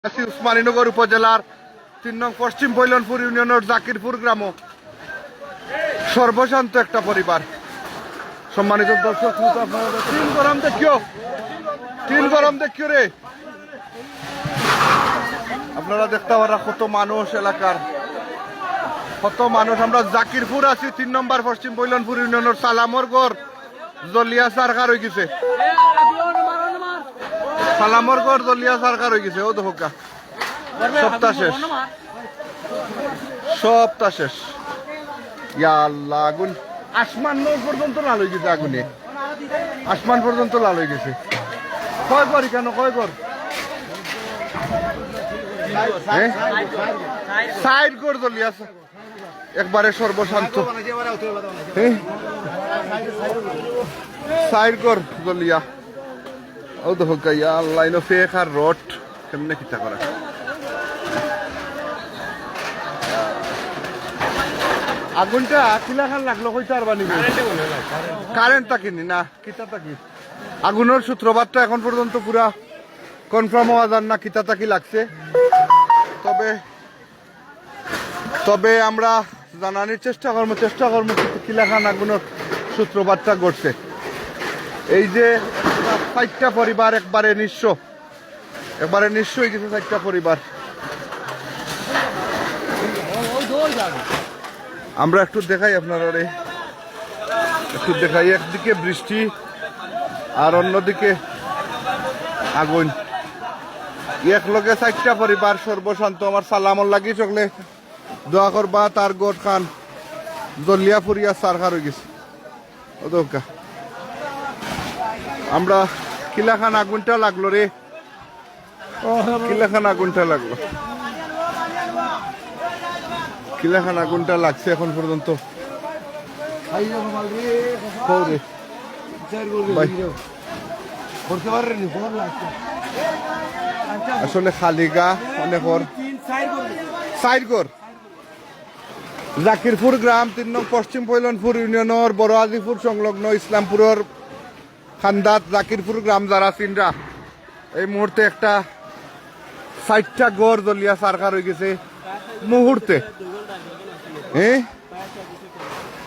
উসমানীনগর উপজেলার ৩ নং পশ্চিম বৈলনপুর ইউনিয়নের জাকিরপুর গ্রাম সর্বশান্ত একটা পরিবার। সম্মানিত দর্শক, তিন গরম দেখিও রে, আপনারা দেখতে পারা কত মানুষ, এলাকার কত মানুষ। আমরা জাকিরপুর আছি, ৩ নম্বর পশ্চিম বৈলনপুর ইউনিয়নের সালামর গড় জলিয়া সরকার হয়ে গেছে। সালামর গড় জলিয়া সরকার হয়ে গেছে। ও দেখা সপ্তাহ শেষ ইয়া আল্লাহ, আগুন আসমান পর্যন্ত লাল হয়ে গেছে, আগুনে আসমান পর্যন্ত লাল হয়ে গেছে। কয় করি কেন কয় কর সাইড কর জলিয়া একবারে সর্বশান্ত সাইড কর জলিয়া। ও দেখো ইয়া আল্লাহ, ইনো ফেক আর রড কেমনে কিতা করা। আগুনটা কিলাখান লাগলো কইতে আর বানিবে কারেন্ট তাকিনি না কিতা তাকি। আগুনের সূত্রপাতটা এখন পর্যন্ত পুরা কনফার্ম হওয়া যান না কিতা তাকি লাগছে। তবে আমরা জানানোর চেষ্টা করবো কিলাখান আগুনের সূত্রপাতটা ঘটছে। এই যে 4টা পরিবার একবারে নিঃস্ব হয়ে গেছে, 4টা পরিবার। আমরা একটু দেখাই আপনারা, একটু দেখাই। একদিকে বৃষ্টি আর অন্যদিকে আগুন, এক লগে 4টা পরিবার সর্বশান্ত। আমার সালামর লাগি চকলে দোয়া করবা, তার গোট খান জলিয়া ফুরিয়া সারখার হয়ে গেছে। আমরা কিলাখান আগুনটা লাগলো রে, কিলাখান আগুনটা লাগলো, কিলাখান আগুনটা লাগছে এখন পর্যন্ত। আসলে খালিগা অনেক জাকিরপুর গ্রাম 3 নং পশ্চিম বৈলনপুর ইউনিয়নের বড় আজিপুর সংলগ্ন ইসলামপুরের খান্দাত জাকিরপুর গ্রাম যারা চিনরা, এই মুহূর্তে একটা 4টা গড় জলিয়া সরকার হয়ে গেছে মুহূর্তে।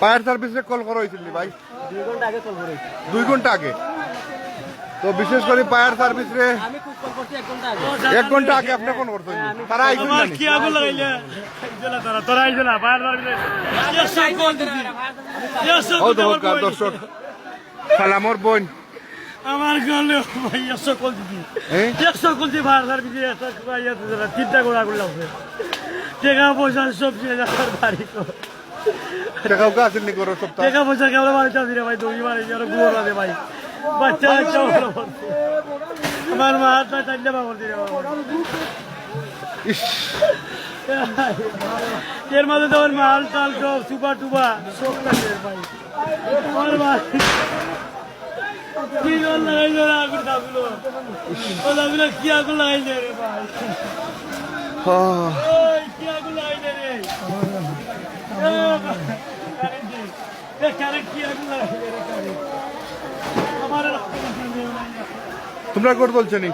ফায়ার সার্ভিসে কল করা হয়েছিল ভাই 2 ঘন্টা আগে। তো বিশেষ করে ফায়ার সার্ভিস রে 1 ঘন্টা আগে আপনি ফোন করছেন, তারা আইছেন না কি আগুন লাগাইলে তারা আইছেন না ফায়ার সার্ভিস। দর্শক সালামর বোন আমার গলে ভাইয়া সকল দিদি সকল দিয়ে ফায়ার সার্ভিসে 3টা করে আগুন লাগছে। টাকা পয়সা সব বাড়ি টাকা আসেননি করো সব টাকা পয়সা কেমন বাড়িতে আসি রে ভাই, দড়ি মারি গুলো রাখে ভাই, বাচ্চা আমার মা হাত চাইলে বাবর দিলে এর মাঝে তো মাল টাল সব সুপা টুপা সব লাগে ভাই। আমার ভাই কি আগুন লাগাইছে রে, আগুন দাগুলো কি আগুন লাগাইছে রে ভাই, কি আগুন লাগাইছে রে তোমরা কোট বলছো নি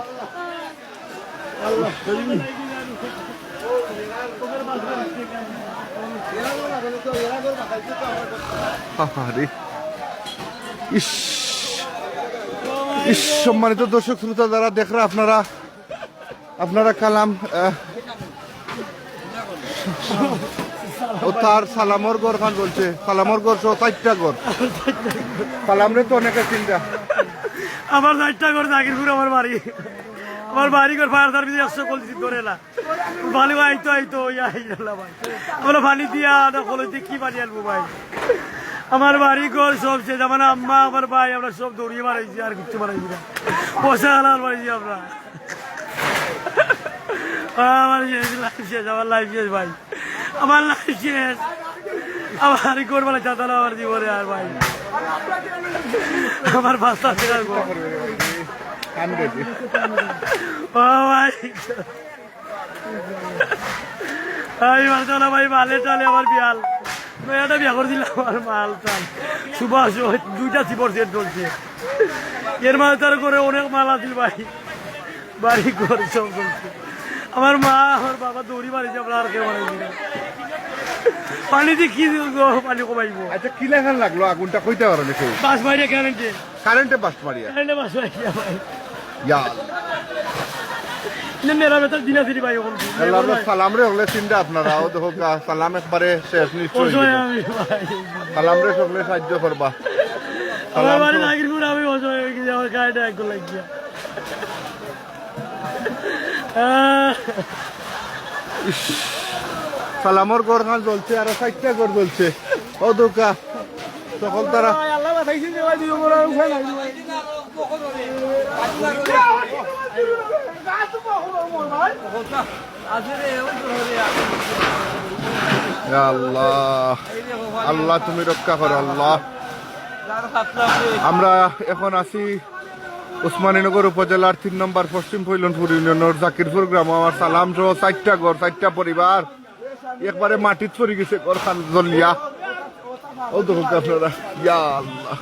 সম্মানিত দর্শক শ্রোতা যারা দেখরা, আপনারা কালাম ও তার সালামর গড় খান বলছে, সালামর গড় সহ 4টা গড়। সালাম রে তো অনেকের চিন্তা। আমার 4টা গড় জাকিরপুর আমার বাড়ি ঘর ফায়ার সার্ভিস 100 কল ধরে না ভালো আইতো ভাই, আমরা পানি দিয়া কলেজ দিয়ে কি পানি আনবো ভাই। আমার বাড়ি ঘর সব শেষ, আমার আম্মা আমার ভাই আমরা সব দৌড়িয়ে মারাইছি, আর কিচ্ছু মারাইছি না, পয়সা হালাল মারাইছি আমরা। আমার লাইফ শেষ, আমার লাইফ শেষ ভাই, আমার লাইফ শেষ, আমার করবেলা চাতালো আমার জীবনে। আর ভাই আমার বাচ্চা ভাই মালে চালে আমার বিয়াল মেয়েটা বিয়া করে দিলাম, আমার মাল চাল সুবাস 2টা চিপর সেট চলছে, এর মাঝে তার করে অনেক মাল আছিল ভাই, বাড়ি ঘর সব চলছে। আমার মা আমার বাবা দৌড়ি মারিছে আপনার আর কেউ মারাইছি না পানি দিয়ে কি পানি কমাইব আচ্ছা কি লেখান লাগলো আগুনটা কইতে পারো নাকি বাস মারিয়া কারেন্টে কারেন্টে বাস মারিয়া বাস মারিয়া ভাই ইয়া মেরা বেতার দিনা সিরি ভাই ওখান আল্লাহ সালাম রে হলে চিন্তা আপনারা ও দেখো সালাম একবারে শেষ নিশ্চয় সালাম রে সকলে সাহায্য করবা আমার বাড়ি নাগির গুড় আমি অসহায় হয়ে গেছি আমার গাড়িটা একদম লাগিয়া সালামর গড় খান চলছে আর 60টা গড় চলছে ও দোকা সকল তারা আল্লাহ বাতাইছেন যে ভাই দুই বড় উঠাই নাই আল্লাহ আল্লাহ তুমি রক্ষা করো আল্লাহ আমরা এখন আছি উসমানীনগর উপজেলার 3 নম্বর পশ্চিম ফৈলনপুর ইউনিয়নের জাকিরপুর গ্রাম আমার সালাম সহ 4টা ঘর 4টা পরিবার একবারে মাটিত পড়ে গেছে ঘর খান জ্বলিয়া ও দেখুন আপনারা ইয়া আল্লাহ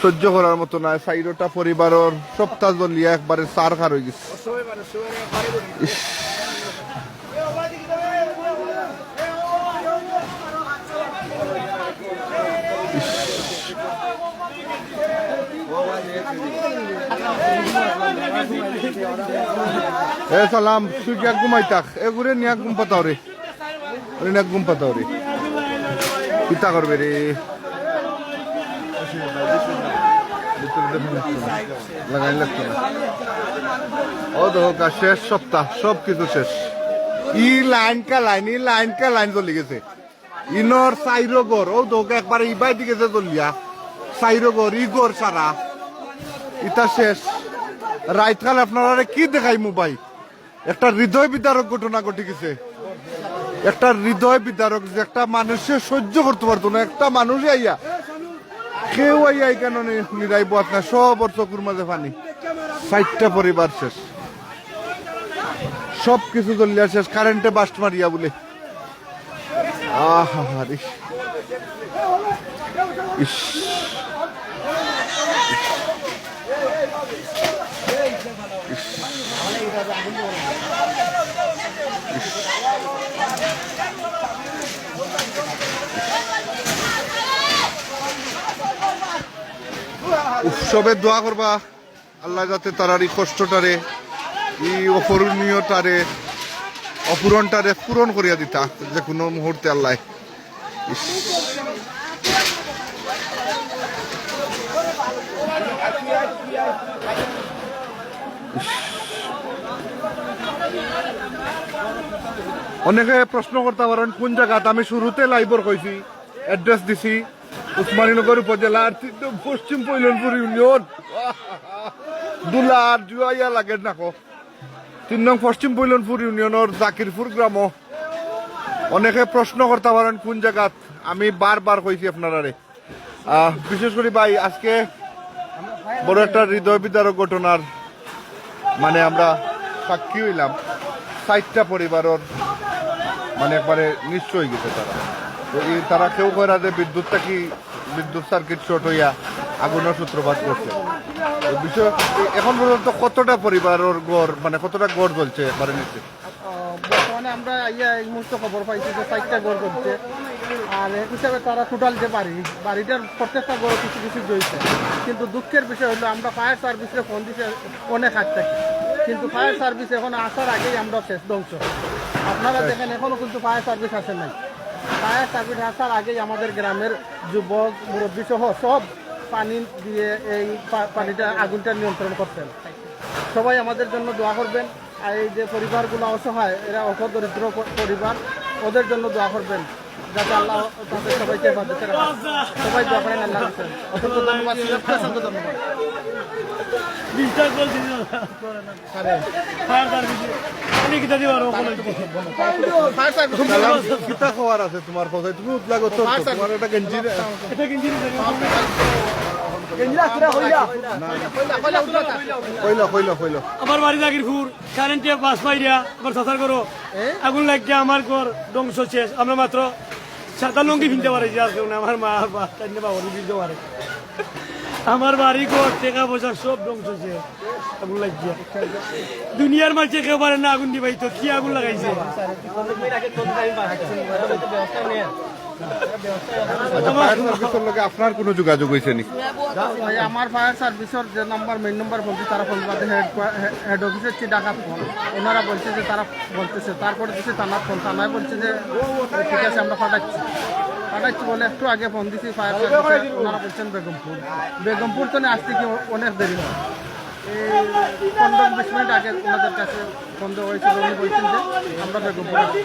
সহ্য করার মতো নয় 4টা পরিবারের সপ্তাহ জ্বলিয়া একবারে সার খার হয়ে গেছে এ সালাম তুই কি ঘুমাই থাক এ ঘুরে নিয়ে ঘুম পাতাও রে নিয়ে ঘুম পাতাও রে পিতা করবে রে লাগাই লাগতো না ও দেখো শেষ সপ্তাহ সব কিছু শেষ ই লাইন কা লাইন চলে গেছে ইনর সাইরো গর ও দেখো একবার ইবাই দিকে চলিয়া সাইরো গর ই গর সারা ইটা শেষ রাইত কাল আপনারা কি দেখাই মোবাইল একটা হৃদয় বিদারক ঘটনা ঘটে গেছে একটা হৃদয় বিদারক যে একটা মানুষের সহ্য করতে পারতো না একটা মানুষ আইয়া কেউ আইয়া কেন নিরাইব আপনার সব চকুর মাঝে পানি 60টা পরিবার শেষ সব কিছু জ্বলিয়া শেষ কারেন্টে বাস্ট মারিয়া বলে আহা ইস উৎসবে দোয়া করবা আল্লাহ যাতে তারার এই কষ্টটারে এই অপূরণীয়টারে অপূরণটারে পূরণ করিয়া দিতা যে কোনো মুহূর্তে আল্লাহ অনেকে প্রশ্ন করতে পারেন কোন জায়গাত আমি শুরুতে লাইভর কইছি অ্যাড্রেস দিছি উসমানীনগর উপজেলার পশ্চিম ফৈলনপুর ইউনিয়ন দুলার জুয়াইয়া লাগে নাকো 3 নং পশ্চিম ফৈলনপুর ইউনিয়নের জাকিরপুর গ্রাম অনেকে প্রশ্ন করতে পারেন কোন জায়গাত আমি বারবার কইছি আপনারা বিশেষ করে ভাই আজকে বড় একটা হৃদয় বিদারক ঘটনার মানে আমরা সাক্ষী হইলাম 60টা পরিবারের মানে একবারে নিশ্চয় হয়ে গেছে তারা কেউ কইরা যে বিদ্যুৎ সার্কিট শর্ট হইয়া আগুনের সূত্রপাত করছে বিষয় এখন পর্যন্ত কতটা পরিবারের গড় মানে কতটা গড় চলছে একবারে নিচ্ছে বর্তমানে আমরা এই মুহূর্তে খবর পাইছি যে 4টা গড় চলছে আর এক হিসাবে তারা টোটাল যে বাড়িটার প্রত্যেকটা গড় কিছু কিছু জড়িত কিন্তু দুঃখের বিষয় হলো আমরা ফায়ার সার্ভিসে ফোন দিতে অনেক হাত থাকি কিন্তু ফায়ার সার্ভিস এখন আসার আগেই আমরা শেষ ধ্বংস আপনারা দেখেন এখনো কিন্তু ফায়ার সার্ভিস আসে নাই ফায়ার সার্ভিস আসার আগেই আমাদের গ্রামের যুবক মুরব্বী সহ সব পানি দিয়ে এই পানিটা আগুনটা নিয়ন্ত্রণ করতেন সবাই আমাদের জন্য দোয়া করবেন আর এই যে পরিবারগুলো অসহায় এরা অপদরিদ্র পরিবার ওদের জন্য দোয়া করবেন যাতে আল্লাহ তাদের সবাইকে সবাই দোয়া করেন আল্লাহ অসংখ্য ধন্যবাদ অসংখ্য ধন্যবাদ তোমার কথা তুমি উঠলাগো তোমার একটা গেঞ্জি আমার বাড়ি জাকিরপুর কারেন্টে বাস পাইয়া আবার সাঁতার করো আগুন লাগিয়ে আমার ঘর ধ্বংস শেষ আমরা মাত্র সাঁতার লঙ্গি কিনতে পারি আজকে আমার মা বাবা কিনতে পারে আমার বাড়ি ঘর টাকা পয়সা সব ধ্বংস হয়েছে আগুন লাগিয়া। দুনিয়ার মাঝে কেউ পারে না আগুন দিবাই তো কি আগুন লাগাইছে। আচ্ছা ফায়ার সার্ভিসের লগে আপনার কোনো যোগাযোগ হয়েছে নি? ভাই আমার ফায়ার সার্ভিসের যে নাম্বার মেইন নাম্বার বলছে তারা ফোন করতে হেড অফিসের চেয়ে ডাকাত ফোন ওনারা বলছে যে তারা বলতেছে, তারপরে দিচ্ছে থানার ফোন, থানায় বলছে যে ঠিক আছে আমরা পাঠাচ্ছি বলে একটু আগে ফোন দিচ্ছি ফায়ার সার্ভিসে, ওনারা বলছেন বেগমপুর তো আসতে কি অনেক দেরি হয়। এই 15-20 মিনিট আগে ওনাদের কাছে ফোন দেওয়া হয়েছিল, উনি বলছেন যে আমরা বেগমপুর আছি।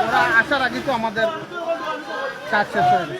ওরা আসার আগে তো আমাদের কাজ শেষ হয়ে গেছে।